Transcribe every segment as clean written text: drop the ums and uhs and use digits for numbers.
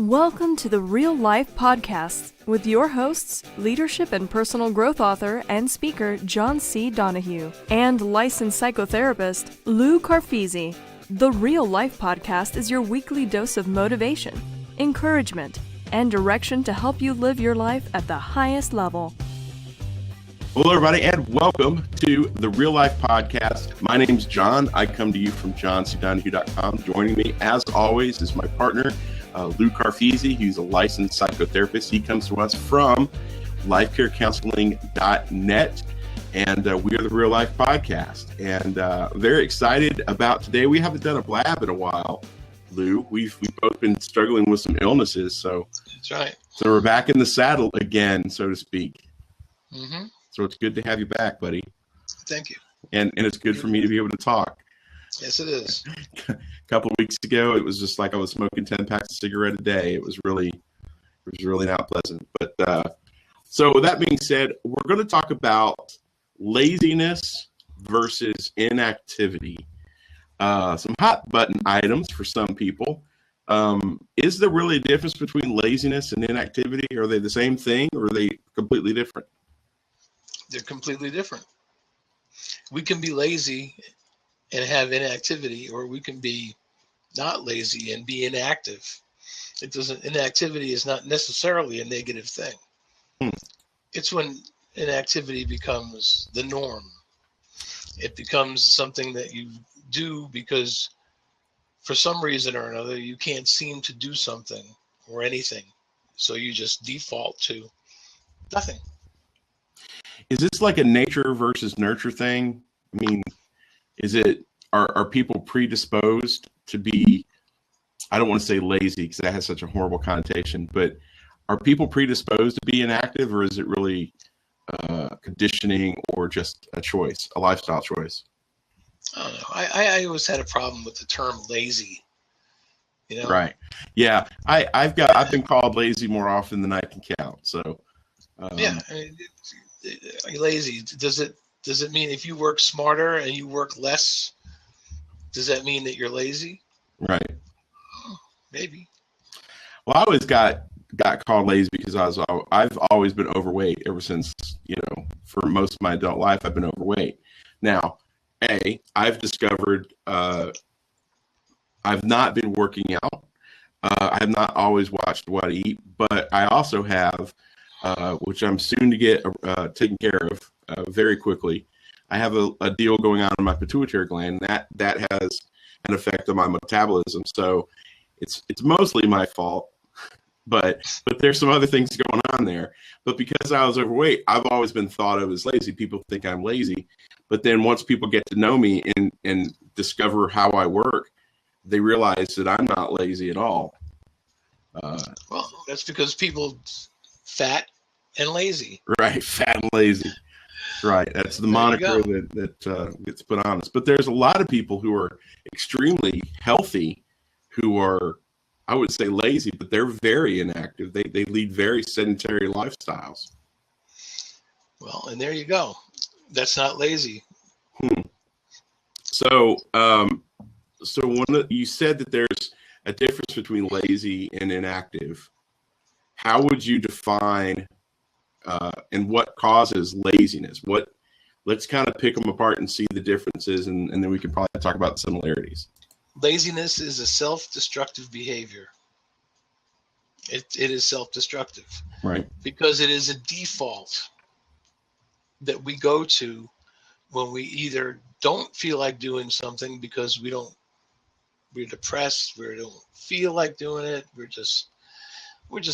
Welcome to the Real Life Podcasts with your hosts, leadership and personal growth author and speaker John C. Donahue and licensed psychotherapist Lou Carfisi. The Real Life Podcast is your weekly dose of motivation, encouragement, and direction to help you live your life at the highest level. Hello, everybody, and welcome to the Real Life Podcast. My name's John. I come to you from johncdonahue.com. Joining me, as always, is my partner, Lou Carfisi. He's a licensed psychotherapist. He comes to us from lifecarecounseling.net, and we are the Real Life Podcast. And very excited about today. We haven't done a blab in a while, Lou. We've both been struggling with some illnesses, so that's right. So we're back in the saddle again, so to speak. Mm-hmm. So it's good to have you back, buddy. Thank you. And it's good for me to be able to talk. Yes, it is. A couple of weeks ago, it was just like I was smoking 10 packs of cigarette a day. It was really not pleasant. But so with that being said, we're going to talk about laziness versus inactivity. Some hot button items for some people. Is there really a difference between laziness and inactivity? Are they the same thing, or are they completely different? They're completely different. We can be lazy and have inactivity, or we can be not lazy and be inactive. Inactivity is not necessarily a negative thing. It's when inactivity becomes the norm. It becomes something that you do because for some reason or another, you can't seem to do something or anything. So you just default to nothing. Is this like a nature versus nurture thing? I mean, are people predisposed to be, I don't want to say lazy because that has such a horrible connotation, but are people predisposed to be inactive, or is it really conditioning or just a choice, a lifestyle choice? I don't know. I always had a problem with the term lazy. You know? Right. Yeah. I've been called lazy more often than I can count. So yeah. I mean, lazy. Does it mean if you work smarter and you work less, does that mean that you're lazy? Right. Maybe. Well, I always got called lazy because I've always been overweight ever since, for most of my adult life, I've been overweight. Now, I've discovered I've not been working out. I have not always watched what I eat, but I also have, which I'm soon to get taken care of very quickly. I have a deal going on in my pituitary gland that has an effect on my metabolism. So it's mostly my fault, but there's some other things going on there. But because I was overweight, I've always been thought of as lazy. People think I'm lazy, but then once people get to know me and discover how I work, they realize that I'm not lazy at all. Well, that's because people fat and lazy. Right, fat and lazy. Right, that's the moniker that gets put on us. But there's a lot of people who are extremely healthy who are, I would say, lazy, but they're very inactive. They lead very sedentary lifestyles. Well, and there you go. That's not lazy. So, you said that there's a difference between lazy and inactive. How would you define and what causes laziness? Let's kind of pick them apart and see the differences, and then we can probably talk about the similarities. Laziness is a self-destructive behavior. It is self-destructive. Right. Because it is a default that we go to when we either don't feel like doing something because we're depressed, we don't feel like doing it, we're just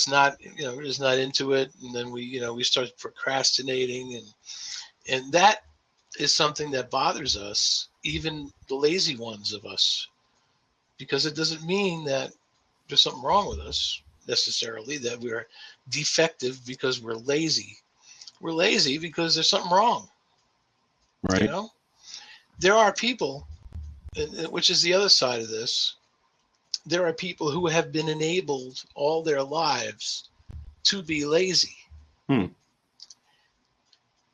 not into it, and then we start procrastinating, and that is something that bothers us, even the lazy ones of us, because it doesn't mean that there's something wrong with us necessarily, that we're defective because we're lazy. We're lazy because there's something wrong. Right. There are people, which is the other side of this, there are people who have been enabled all their lives to be lazy. I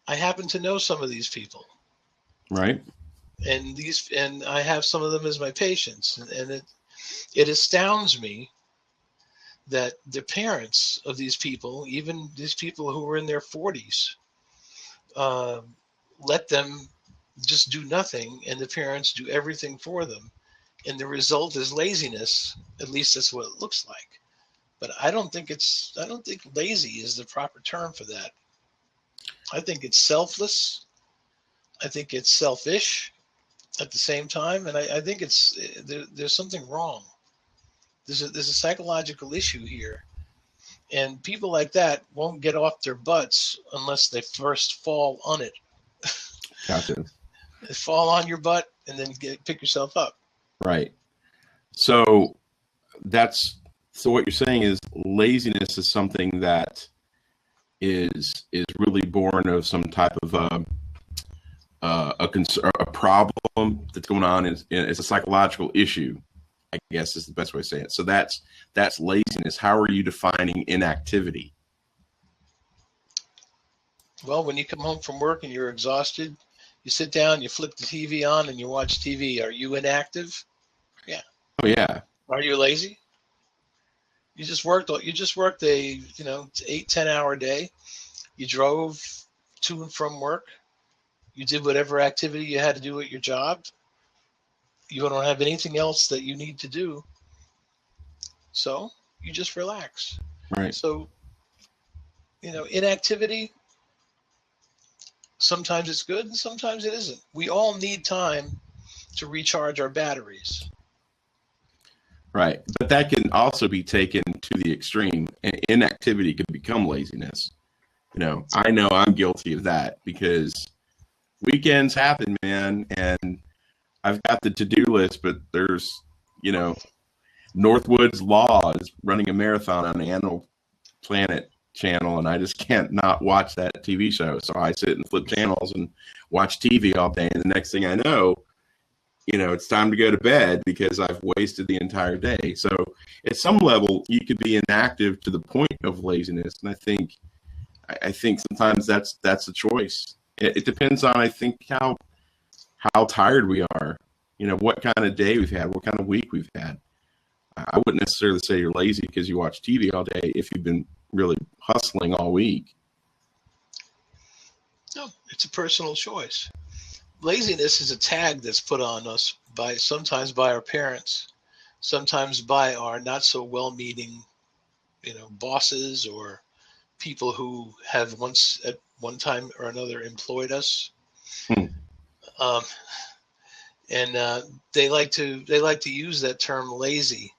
happen to know some of these people. Right. And I have some of them as my patients, and it astounds me that the parents of these people, even these people who were in their 40s, let them just do nothing, and the parents do everything for them. And the result is laziness. At least that's what it looks like. But I don't think lazy is the proper term for that. I think it's selfless. I think it's selfish at the same time. And I think there's something wrong. There's a psychological issue here. And people like that won't get off their butts unless they first fall on it. Gotcha. They fall on your butt and then pick yourself up. Right. So what you're saying is laziness is something that is really born of some type of a problem that's going on. It's a psychological issue, I guess is the best way to say it. So that's laziness. How are you defining inactivity? Well, when you come home from work and you're exhausted, you sit down, you flip the TV on, and you watch TV. Are you inactive? Yeah. Oh yeah. Are you lazy? You just worked a 8-10 hour day. You drove to and from work. You did whatever activity you had to do at your job. You don't have anything else that you need to do. So you just relax. Right. So, inactivity, sometimes it's good and sometimes it isn't. We all need time to recharge our batteries. Right. But that can also be taken to the extreme, and inactivity can become laziness. I know I'm guilty of that because weekends happen, man, and I've got the to-do list, but there's, Northwood's Law is running a marathon on the Animal Planet channel, and I just can't not watch that TV show. So I sit and flip channels and watch TV all day, and the next thing I know, it's time to go to bed because I've wasted the entire day. So at some level, you could be inactive to the point of laziness, and I think sometimes that's a choice. It depends on, I think, how tired we are, what kind of day we've had, what kind of week we've had. I wouldn't necessarily say you're lazy because you watch TV all day if you've been really hustling all week. No, it's a personal choice. Laziness is a tag that's put on us sometimes by our parents, sometimes by our not so well-meaning, bosses or people who have once at one time or another employed us. And they like to use that term lazy.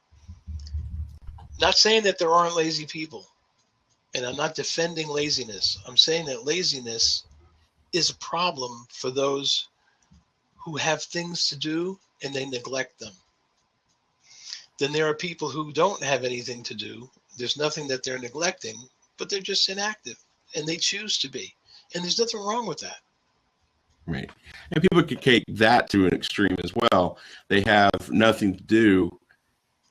Not saying that there aren't lazy people, and I'm not defending laziness. I'm saying that laziness is a problem for those who have things to do and they neglect them. Then there are people who don't have anything to do. There's nothing that they're neglecting, but they're just inactive, and they choose to be. And there's nothing wrong with that. Right. And people could take that to an extreme as well. They have nothing to do,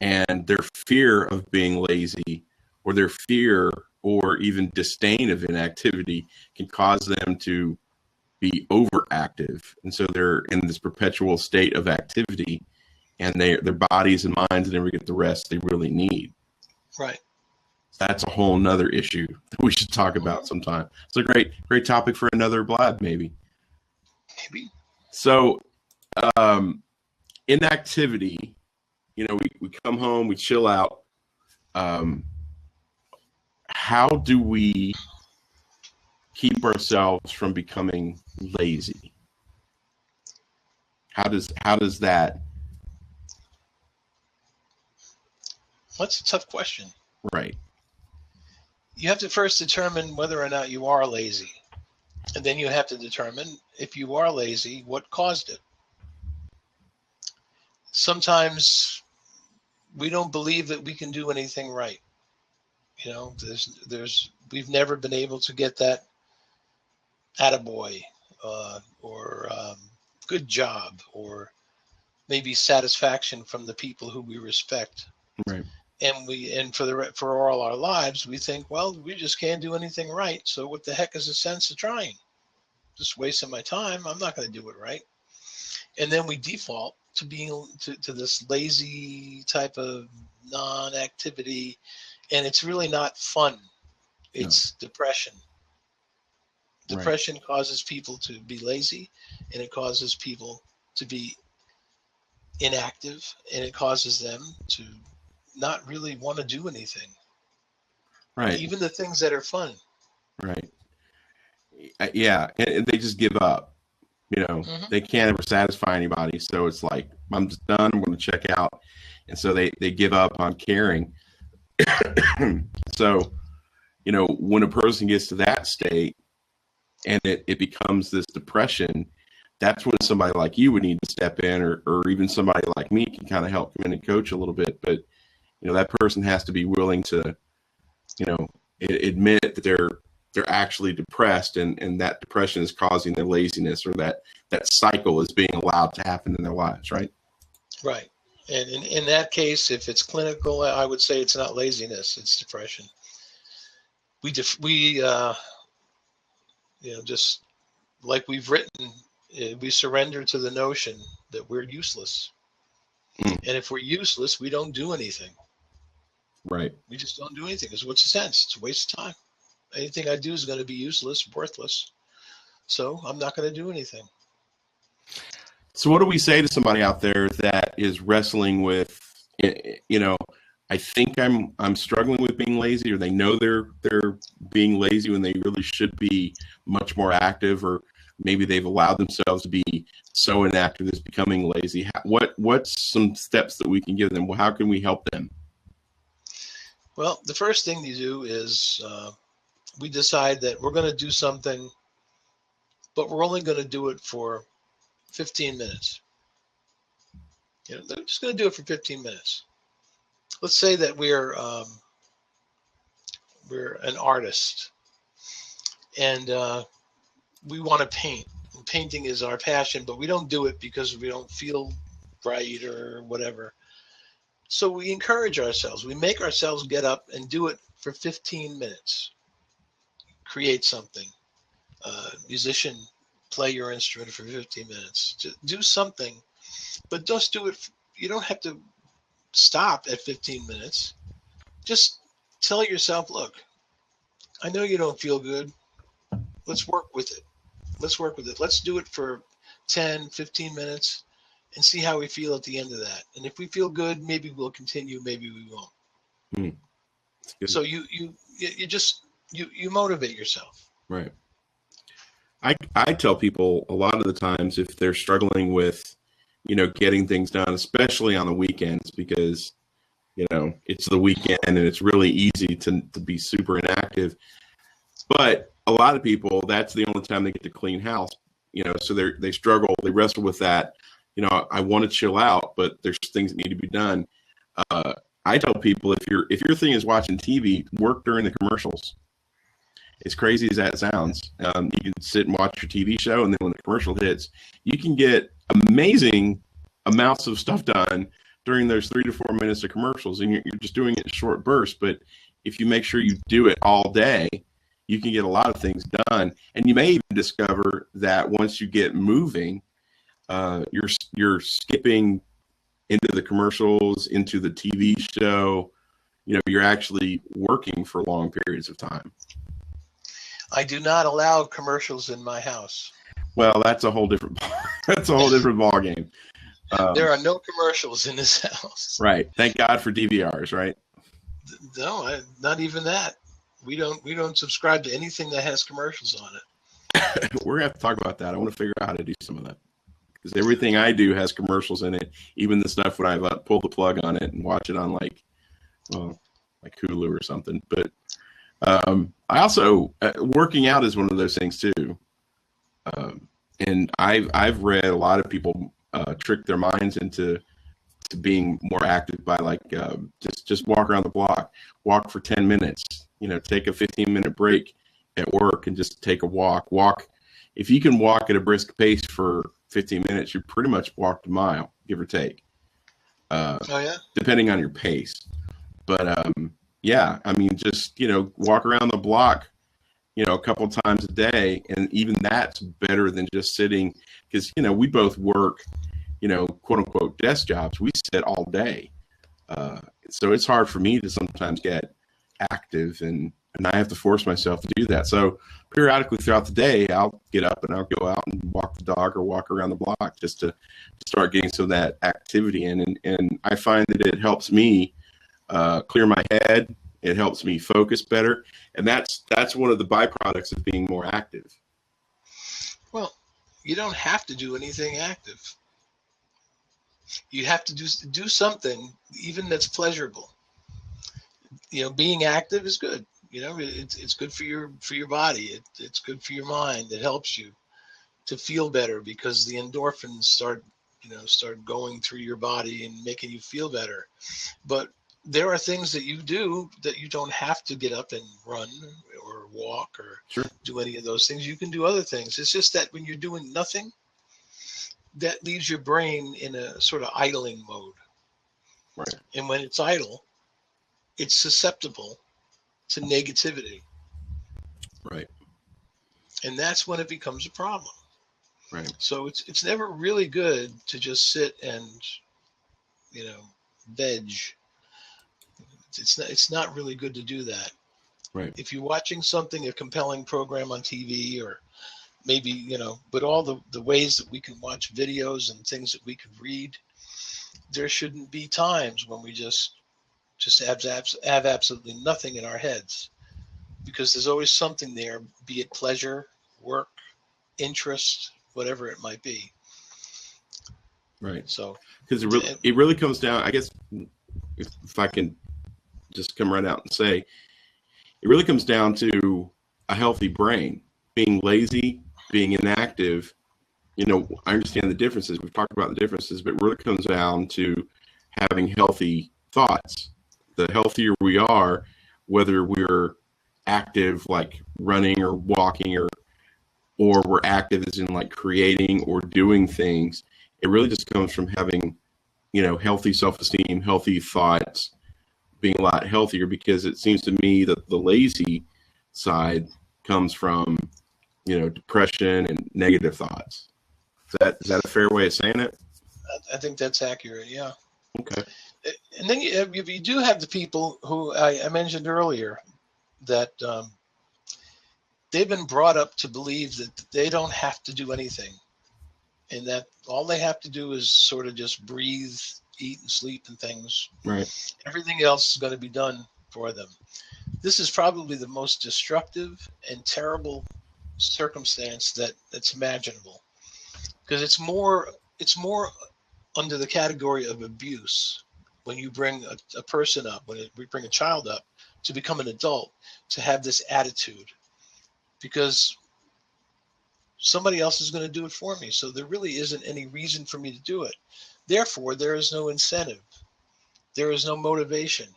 and their fear of being lazy or their fear or even disdain of inactivity can cause them to be overactive. And so they're in this perpetual state of activity, and their bodies and minds never get the rest they really need. Right. That's a whole nother issue that we should talk about sometime. It's a great topic for another blab, maybe. So, inactivity, we come home, we chill out. How do we keep ourselves from becoming lazy? How does that? That's a tough question. Right. You have to first determine whether or not you are lazy. And then you have to determine, if you are lazy, what caused it. Sometimes we don't believe that we can do anything right. We've never been able to get that attaboy or good job, or maybe satisfaction from the people who we respect. Right. And for all our lives, we think, well, we just can't do anything right. So what the heck is the sense of trying? Just wasting my time. I'm not going to do it right. And then we default to being to this lazy type of non-activity, And it's really not fun. It's depression. Depression causes people to be lazy, and it causes people to be inactive, and it causes them to not really want to do anything. Right. Even the things that are fun. Right. Yeah. And they just give up. They can't ever satisfy anybody. So it's like, I'm just done. I'm going to check out. And so they give up on caring. So, when a person gets to that state and it becomes this depression, that's when somebody like you would need to step in, or even somebody like me can kind of help come in and coach a little bit. But, that person has to be willing to, admit that they're actually depressed, and that depression is causing their laziness, or that cycle is being allowed to happen in their lives. Right. Right. And in that case, if it's clinical, I would say it's not laziness, it's depression. Just like we've written, we surrender to the notion that we're useless. And if we're useless, we don't do anything. Right. We just don't do anything. Because what's the sense? It's a waste of time. Anything I do is going to be useless, worthless. So I'm not going to do anything. So what do we say to somebody out there that is wrestling with, I think I'm struggling with being lazy, or they know they're being lazy when they really should be much more active, or maybe they've allowed themselves to be so inactive it's becoming lazy. What's some steps that we can give them? How can we help them? Well, the first thing you do is we decide that we're going to do something, but we're only going to do it for 15 minutes. They're just going to do it for 15 minutes. Let's say that we're an artist, and we want to paint. And painting is our passion, but we don't do it because we don't feel right or whatever. So we encourage ourselves. We make ourselves get up and do it for 15 minutes. Create something. Musician, play your instrument for 15 minutes. Just do something, but just do it. You don't have to stop at 15 minutes. Just tell yourself, look, I know you don't feel good. Let's work with it. Let's do it for 10, 15 minutes and see how we feel at the end of that. And if we feel good, maybe we'll continue, maybe we won't. So you motivate yourself. Right. I tell people a lot of the times, if they're struggling with, getting things done, especially on the weekends, because, it's the weekend and it's really easy to be super inactive. But a lot of people, that's the only time they get to clean house, so they struggle, they wrestle with that. I want to chill out, but there's things that need to be done. I tell people, if your thing is watching TV, work during the commercials. As crazy as that sounds, you can sit and watch your TV show, and then when the commercial hits, you can get amazing amounts of stuff done during those 3 to 4 minutes of commercials, and you're just doing it in short bursts. But if you make sure you do it all day, you can get a lot of things done. And you may even discover that once you get moving, you're skipping into the commercials, into the TV show. You're actually working for long periods of time. I do not allow commercials in my house. Well, that's a whole different ball game. There are no commercials in this house. Right. Thank God for DVRs, right? No, not even that. We don't subscribe to anything that has commercials on it. We're gonna have to talk about that. I want to figure out how to do some of that, because everything I do has commercials in it. Even the stuff when I pull the plug on it and watch it on like Hulu or something. But I also working out is one of those things too. And I've read a lot of people trick their minds into being more active by just walk around the block, walk for 10 minutes, take a 15-minute break at work and just take a walk. If you can walk at a brisk pace for 15 minutes, you pretty much walked a mile, give or take. Depending on your pace. But yeah, I mean, just, walk around the block, a couple times a day. And even that's better than just sitting, because, we both work, quote unquote desk jobs. We sit all day. So it's hard for me to sometimes get, active, and I have to force myself to do that. So periodically throughout the day, I'll get up and I'll go out and walk the dog or walk around the block just to start getting some of that activity in. And I find that it helps me clear my head. It helps me focus better. And that's one of the byproducts of being more active. Well, you don't have to do anything active. You have to do something even that's pleasurable. Being active is good. It's good for your body. It's good for your mind. It helps you to feel better because the endorphins start going through your body and making you feel better. But there are things that you do that you don't have to get up and run or walk or Sure. do any of those things. You can do other things. It's just that when you're doing nothing, that leaves your brain in a sort of idling mode. Right. And when it's idle, it's susceptible to negativity. Right. And that's when it becomes a problem. Right. So it's never really good to just sit and, veg. It's not really good to do that. Right. If you're watching something, a compelling program on TV, or maybe, but all the ways that we can watch videos and things that we can read, there shouldn't be times when we just have absolutely nothing in our heads, because there's always something there, be it pleasure, work, interest, whatever it might be. Right. So, because it really comes down, I guess, if I can just come right out and say, it really comes down to a healthy brain. Being lazy, being inactive, I understand the differences. We've talked about the differences, but it really comes down to having healthy thoughts. The healthier we are, whether we're active like running or walking or we're active as in like creating or doing things, it really just comes from having, healthy self-esteem, healthy thoughts, being a lot healthier, because it seems to me that the lazy side comes from, depression and negative thoughts. Is that a fair way of saying it? I think that's accurate. Yeah. Okay. And then you do have the people who I mentioned earlier that they've been brought up to believe that they don't have to do anything, and that all they have to do is sort of just breathe, eat, and sleep and things. Right. Everything else is going to be done for them. This is probably the most destructive and terrible circumstance that's imaginable, because it's more under the category of abuse. When you bring a person up, we bring a child up to become an adult, to have this attitude, because somebody else is going to do it for me. So there really isn't any reason for me to do it. Therefore, there is no incentive. There is no motivation.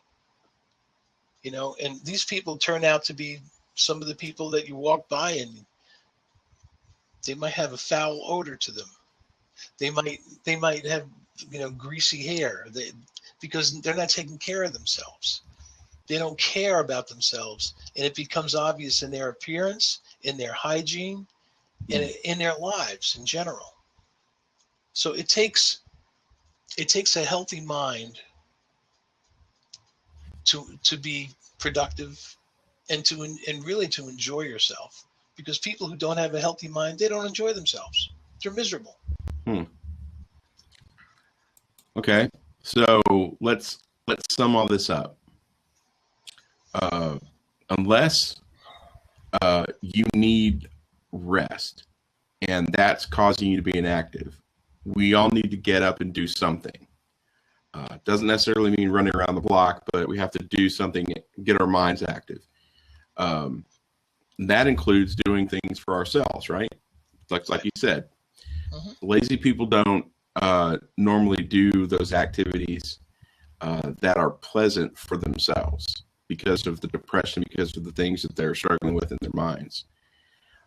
And these people turn out to be some of the people that you walk by and they might have a foul odor to them. They might have, greasy hair. Because they're not taking care of themselves. They don't care about themselves, and it becomes obvious in their appearance, in their hygiene, and in their lives in general. So it takes a healthy mind to be productive and really to enjoy yourself, because people who don't have a healthy mind, they don't enjoy themselves. They're miserable. Okay. So let's sum all this up. Unless you need rest and that's causing you to be inactive, we all need to get up and do something. Doesn't necessarily mean running around the block, but we have to do something, get our minds active. That includes doing things for ourselves, right? Like you said, lazy people don't normally do those activities that are pleasant for themselves because of the depression, because of the things that they're struggling with in their minds.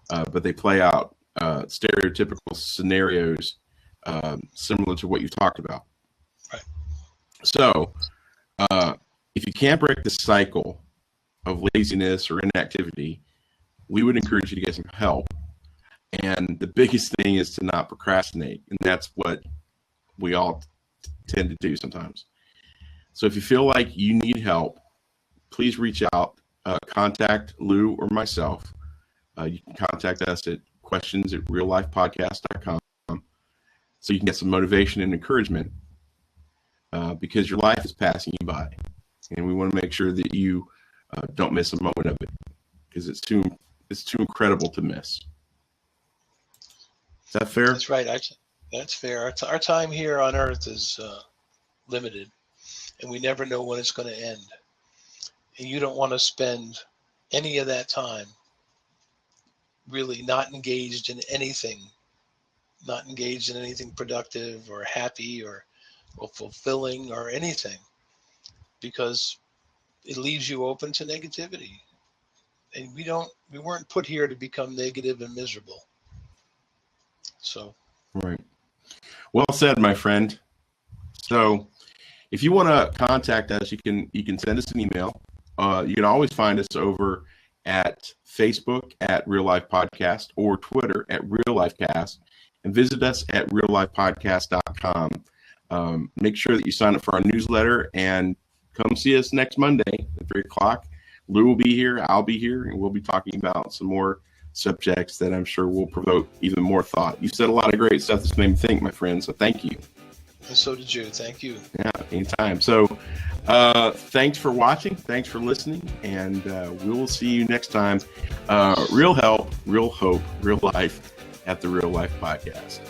But they play out stereotypical scenarios similar to what you talked about. Right. So if you can't break the cycle of laziness or inactivity, we would encourage you to get some help. And the biggest thing is to not procrastinate. And that's what we all tend to do sometimes. So if you feel like you need help, please reach out, contact Lou or myself. You can contact us at questions@reallifepodcast.com so you can get some motivation and encouragement because your life is passing you by. And we want to make sure that you don't miss a moment of it because it's too incredible to miss. Is that fair? That's right. That's fair. Our time here on Earth is limited, and we never know when it's going to end. And you don't want to spend any of that time really not engaged in anything productive or happy or fulfilling or anything, because it leaves you open to negativity. And we weren't put here to become negative and miserable. So. Right. Well said, my friend. So if you want to contact us, you can send us an email. You can always find us over at Facebook at Real Life Podcast or Twitter at Real Life Cast, and visit us at reallifepodcast.com. Make sure that you sign up for our newsletter and come see us next Monday at 3 o'clock. Lou will be here, I'll be here, and we'll be talking about some more subjects that I'm sure will provoke even more thought. You said a lot of great stuff that's made me think, my friend, so thank you. And so did you. Thank you. Yeah, anytime. So thanks for watching. Thanks for listening. And we will see you next time. Real help, real hope, real life at the Real Life Podcast.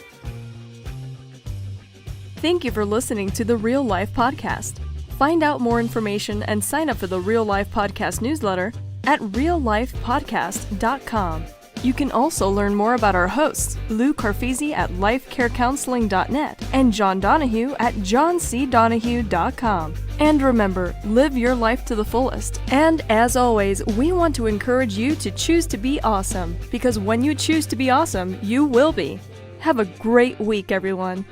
Thank you for listening to the Real Life Podcast. Find out more information and sign up for the Real Life Podcast newsletter at reallifepodcast.com. You can also learn more about our hosts, Lou Carfisi at lifecarecounseling.net and John Donahue at johncdonahue.com. And remember, live your life to the fullest. And as always, we want to encourage you to choose to be awesome, because when you choose to be awesome, you will be. Have a great week, everyone.